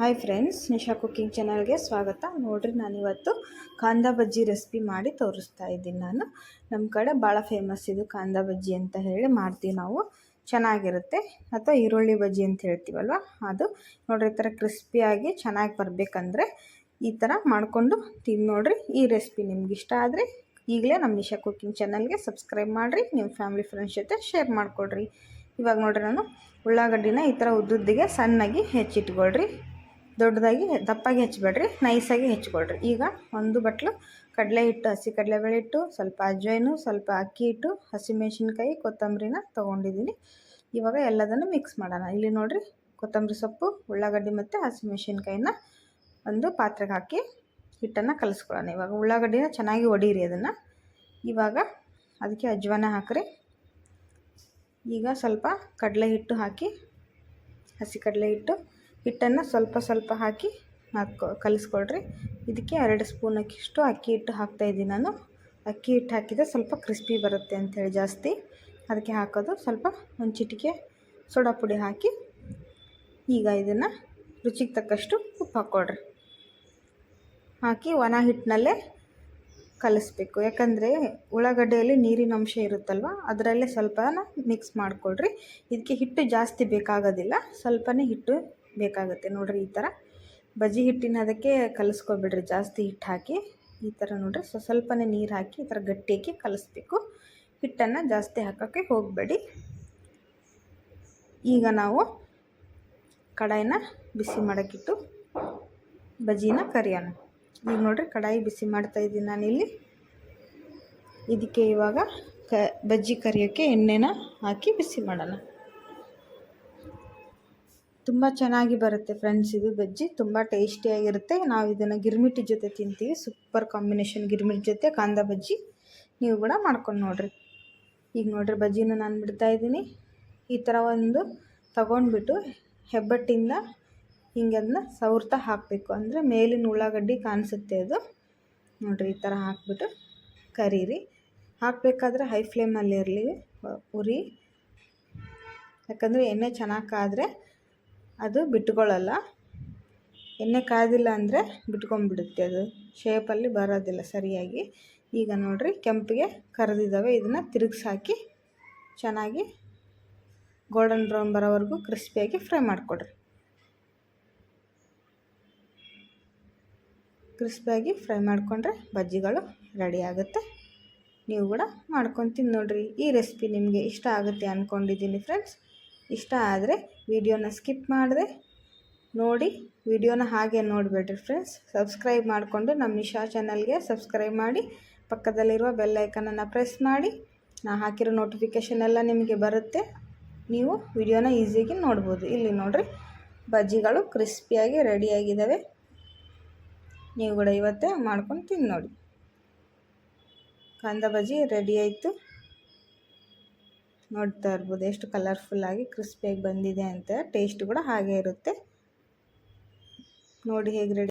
Hi friends, Nisha cooking ಚಾನಲ್ಗೆ ಸ್ವಾಗತ. ನೋಡಿರಿ, ನಾನಿವತ್ತು ಕಾಂದ ಬಜ್ಜಿ ರೆಸಿಪಿ ಮಾಡಿ ತೋರಿಸ್ತಾ ಇದ್ದೀನಿ. ನಮ್ಮ ಕಡೆ ಭಾಳ ಫೇಮಸ್ ಇದು ಕಾಂದ ಬಜ್ಜಿ ಅಂತ ಹೇಳಿ ಮಾಡ್ತೀವಿ ನಾವು. ಚೆನ್ನಾಗಿರುತ್ತೆ. ಅಥವಾ ಈರುಳ್ಳಿ ಬಜ್ಜಿ ಅಂತ ಹೇಳ್ತೀವಲ್ವ, ಅದು ನೋಡಿರಿ. ಈ ಥರ ಕ್ರಿಸ್ಪಿಯಾಗಿ ಚೆನ್ನಾಗಿ ಬರಬೇಕಂದ್ರೆ ಈ ಥರ ಮಾಡಿಕೊಂಡು ತಿಂದು ನೋಡಿರಿ. ಈ ರೆಸಿಪಿ ನಿಮ್ಗೆ ಇಷ್ಟ ಆದರೆ ಈಗಲೇ ನಮ್ಮ ನಿಶಾ ಕುಕಿಂಗ್ ಚಾನಲ್ಗೆ ಸಬ್ಸ್ಕ್ರೈಬ್ ಮಾಡಿರಿ, ನಿಮ್ಮ ಫ್ಯಾಮಿಲಿ ಫ್ರೆಂಡ್ಸ್ ಜೊತೆ ಶೇರ್ ಮಾಡಿಕೊಡ್ರಿ. ಇವಾಗ ನೋಡಿರಿ, ನಾನು ಉಳ್ಳಾಗಡ್ಡಿನ ಈ ಥರ ಉದ್ದುದ್ದಿಗೆ ಸಣ್ಣಾಗಿ ಹೆಚ್ಚಿಟ್ಕೊಳ್ರಿ. ದೊಡ್ಡದಾಗಿ ದಪ್ಪಾಗಿ ಹೆಚ್ಚಬೇಡ್ರಿ, ನೈಸಾಗಿ ಹೆಚ್ಚಿಕೊಳ್ರಿ. ಈಗ ಒಂದು ಬಟ್ಲು ಕಡಲೆ ಹಿಟ್ಟು, ಹಸಿ ಕಡಲೆಬೇಳೆ ಹಿಟ್ಟು, ಸ್ವಲ್ಪ ಅಜ್ವೈನು, ಸ್ವಲ್ಪ ಅಕ್ಕಿ ಹಿಟ್ಟು, ಹಸಿಮೆಣಸಿನ್ಕಾಯಿ, ಕೊತ್ತಂಬರಿನ ತೊಗೊಂಡಿದ್ದೀನಿ. ಇವಾಗ ಎಲ್ಲದನ್ನು ಮಿಕ್ಸ್ ಮಾಡೋಣ. ಇಲ್ಲಿ ನೋಡಿರಿ, ಕೊತ್ತಂಬರಿ ಸೊಪ್ಪು, ಉಳ್ಳಾಗಡ್ಡಿ ಮತ್ತು ಹಸಿಮೆಣಸಿನ್ಕಾಯಿನ ಒಂದು ಪಾತ್ರೆಗೆ ಹಾಕಿ ಹಿಟ್ಟನ್ನು ಕಲಿಸ್ಕೊಳ್ಳೋಣ. ಇವಾಗ ಉಳ್ಳಾಗಡ್ಡಿನ ಚೆನ್ನಾಗಿ ಒಡೀರಿ ಅದನ್ನು. ಇವಾಗ ಅದಕ್ಕೆ ಅಜ್ವಾನ ಹಾಕಿರಿ. ಈಗ ಸ್ವಲ್ಪ ಕಡಲೆ ಹಿಟ್ಟು ಹಾಕಿ, ಹಸಿ ಕಡಲೆ ಹಿಟ್ಟನ್ನು ಸ್ವಲ್ಪ ಹಾಕಿ ಕಲಿಸ್ಕೊಳ್ರಿ. ಇದಕ್ಕೆ 2 ಸ್ಪೂನಷ್ಟು ಅಕ್ಕಿ ಹಿಟ್ಟು ಹಾಕ್ತಾಯಿದ್ದೀನಿ ನಾನು. ಅಕ್ಕಿ ಹಿಟ್ಟು ಹಾಕಿದರೆ ಸ್ವಲ್ಪ ಕ್ರಿಸ್ಪಿ ಬರುತ್ತೆ ಅಂಥೇಳಿ ಜಾಸ್ತಿ ಅದಕ್ಕೆ ಹಾಕೋದು. ಸ್ವಲ್ಪ ಒಂದು ಚಿಟಿಕೆ ಸೋಡಾ ಪುಡಿ ಹಾಕಿ ಈಗ ಇದನ್ನು ರುಚಿಗೆ ತಕ್ಕಷ್ಟು ಉಪ್ಪು ಹಾಕ್ಕೊಳ್ರಿ. ಹಾಕಿ ಒಣ ಹಿಟ್ಟಿನಲ್ಲೇ ಕಲಿಸ್ಬೇಕು. ಯಾಕಂದರೆ ಉಳ್ಳಾಗಡ್ಡೆಯಲ್ಲಿ ನೀರಿನ ಅಂಶ ಇರುತ್ತಲ್ವ, ಅದರಲ್ಲೇ ಸ್ವಲ್ಪ ಮಿಕ್ಸ್ ಮಾಡಿಕೊಳ್ರಿ. ಇದಕ್ಕೆ ಹಿಟ್ಟು ಜಾಸ್ತಿ ಬೇಕಾಗೋದಿಲ್ಲ, ಸ್ವಲ್ಪನೇ ಹಿಟ್ಟು ಬೇಕಾಗುತ್ತೆ. ನೋಡಿರಿ, ಈ ಥರ ಬಜ್ಜಿ ಹಿಟ್ಟಿನ ಅದಕ್ಕೆ ಕಲಿಸ್ಕೊಬಿಡ್ರಿ. ಜಾಸ್ತಿ ಹಿಟ್ಟು ಹಾಕಿ ಈ ಥರ ನೋಡಿರಿ, ಸ್ವಲ್ಪನೇ ನೀರು ಹಾಕಿ ಈ ಥರ ಗಟ್ಟಿಯಾಗಿ ಕಲಿಸ್ಬೇಕು. ಹಿಟ್ಟನ್ನು ಜಾಸ್ತಿ ಹಾಕೋಕ್ಕೆ ಹೋಗಬೇಡಿ. ಈಗ ನಾವು ಕಡಾಯಿನ ಬಿಸಿ ಮಾಡೋಕ್ಕಿಟ್ಟು ಬಜ್ಜಿನ ಕರಿಯೋಣ. ಈಗ ನೋಡಿರಿ, ಕಡಾಯಿ ಬಿಸಿ ಮಾಡ್ತಾಯಿದ್ದೀನಿ ನಾನಿಲ್ಲಿ. ಇದಕ್ಕೆ ಇವಾಗ ಬಜ್ಜಿ ಕರಿಯೋಕ್ಕೆ ಎಣ್ಣೆನ ಹಾಕಿ ಬಿಸಿ ಮಾಡೋಣ. ತುಂಬ ಚೆನ್ನಾಗಿ ಬರುತ್ತೆ ಫ್ರೆಂಡ್ಸ್, ಇದು ಬಜ್ಜಿ ತುಂಬ ಟೇಸ್ಟಿಯಾಗಿರುತ್ತೆ. ನಾವು ಇದನ್ನು ಗಿರ್ಮಿಟಿ ಜೊತೆ ತಿಂತೀವಿ. ಸೂಪರ್ ಕಾಂಬಿನೇಷನ್ ಗಿರ್ಮಿಟಿ ಜೊತೆ ಕಾಂದ ಬಜ್ಜಿ. ನೀವು ಕೂಡ ಮಾಡ್ಕೊಂಡು ನೋಡಿರಿ. ಈಗ ನೋಡಿರಿ, ಬಜ್ಜಿನ ನಾನು ಬಿಡ್ತಾಯಿದ್ದೀನಿ. ಈ ಥರ ಒಂದು ತಗೊಂಡ್ಬಿಟ್ಟು ಹೆಬ್ಬಟ್ಟಿಂದ ಹಿಂಗೆ ಅದನ್ನ ಸವರ್ತಾ ಹಾಕಬೇಕು. ಅಂದರೆ ಮೇಲಿನ ಉಳ್ಳಾಗಡ್ಡಿ ಕಾಣಿಸುತ್ತೆ ಅದು. ನೋಡಿರಿ, ಈ ಥರ ಹಾಕ್ಬಿಟ್ಟು ಕರೀರಿ. ಹಾಕಬೇಕಾದ್ರೆ ಹೈ ಫ್ಲೇಮಲ್ಲಿ ಇರಲಿ ಉರಿ. ಯಾಕಂದರೆ ಎಣ್ಣೆ ಚೆನ್ನಾಗಿ ಕಾದರೆ ಅದು ಬಿಟ್ಕೊಳ್ಳಲ್ಲ. ಎಣ್ಣೆ ಕಾದಿಲ್ಲ ಅಂದರೆ ಬಿಟ್ಕೊಂಡ್ಬಿಡುತ್ತೆ, ಅದು ಶೇಪಲ್ಲಿ ಬರೋದಿಲ್ಲ ಸರಿಯಾಗಿ. ಈಗ ನೋಡಿರಿ, ಕೆಂಪಿಗೆ ಕರೆದಿದ್ದಾವೆ. ಇದನ್ನು ತಿರುಗಿಸಿ ಹಾಕಿ ಚೆನ್ನಾಗಿ ಗೋಲ್ಡನ್ ಬ್ರೌನ್ ಬರೋವರೆಗೂ ಕ್ರಿಸ್ಪಿಯಾಗಿ ಫ್ರೈ ಮಾಡಿಕೊಡ್ರಿ. ಕ್ರಿಸ್ಪಿಯಾಗಿ ಫ್ರೈ ಮಾಡಿಕೊಂಡ್ರೆ ಬಜ್ಜಿಗಳು ರೆಡಿ ಆಗುತ್ತೆ. ನೀವು ಕೂಡ ಮಾಡ್ಕೊಂಡು ತಿಂದು ನೋಡಿರಿ. ಈ ರೆಸಿಪಿ ನಿಮಗೆ ಇಷ್ಟ ಆಗುತ್ತೆ ಅಂದ್ಕೊಂಡಿದ್ದೀನಿ ಫ್ರೆಂಡ್ಸ್. ಇಷ್ಟ ಆದರೆ ವಿಡಿಯೋನ ಸ್ಕಿಪ್ ಮಾಡಿದೆ ನೋಡಿ. ವಿಡಿಯೋನ ಹಾಗೆ ನೋಡಿಬಿಡ್ರಿ ಫ್ರೆಂಡ್ಸ್. ಸಬ್ಸ್ಕ್ರೈಬ್ ಮಾಡಿಕೊಂಡು ನಮ್ಮ ನಿಶಾ ಚಾನಲ್ಗೆ ಸಬ್ಸ್ಕ್ರೈಬ್ ಮಾಡಿ, ಪಕ್ಕದಲ್ಲಿರುವ ಬೆಲ್ ಐಕನನ್ನು ಪ್ರೆಸ್ ಮಾಡಿ. ನಾ ಹಾಕಿರೋ ನೋಟಿಫಿಕೇಷನ್ ಎಲ್ಲ ನಿಮಗೆ ಬರುತ್ತೆ. ನೀವು ವಿಡಿಯೋನ ಈಸಿಯಾಗಿ ನೋಡ್ಬೋದು. ಇಲ್ಲಿ ನೋಡಿರಿ, ಬಜ್ಜಿಗಳು ಕ್ರಿಸ್ಪಿಯಾಗಿ ರೆಡಿಯಾಗಿದ್ದಾವೆ. ನೀವು ಕೂಡ ಇವತ್ತೇ ಮಾಡ್ಕೊಂಡು ತಿಂದು ನೋಡಿ. ಕಾಂದ ಬಜ್ಜಿ ರೆಡಿ ಆಯಿತು. ನೋಡ್ತಾ ಇರ್ಬೋದು ಎಷ್ಟು ಕಲರ್ಫುಲ್ಲಾಗಿ ಕ್ರಿಸ್ಪಿಯಾಗಿ ಬಂದಿದೆ ಅಂತ. ಟೇಸ್ಟ್ ಕೂಡ ಹಾಗೆ ಇರುತ್ತೆ. ನೋಡಿ ಹೇಗೆ ರೆಡಿ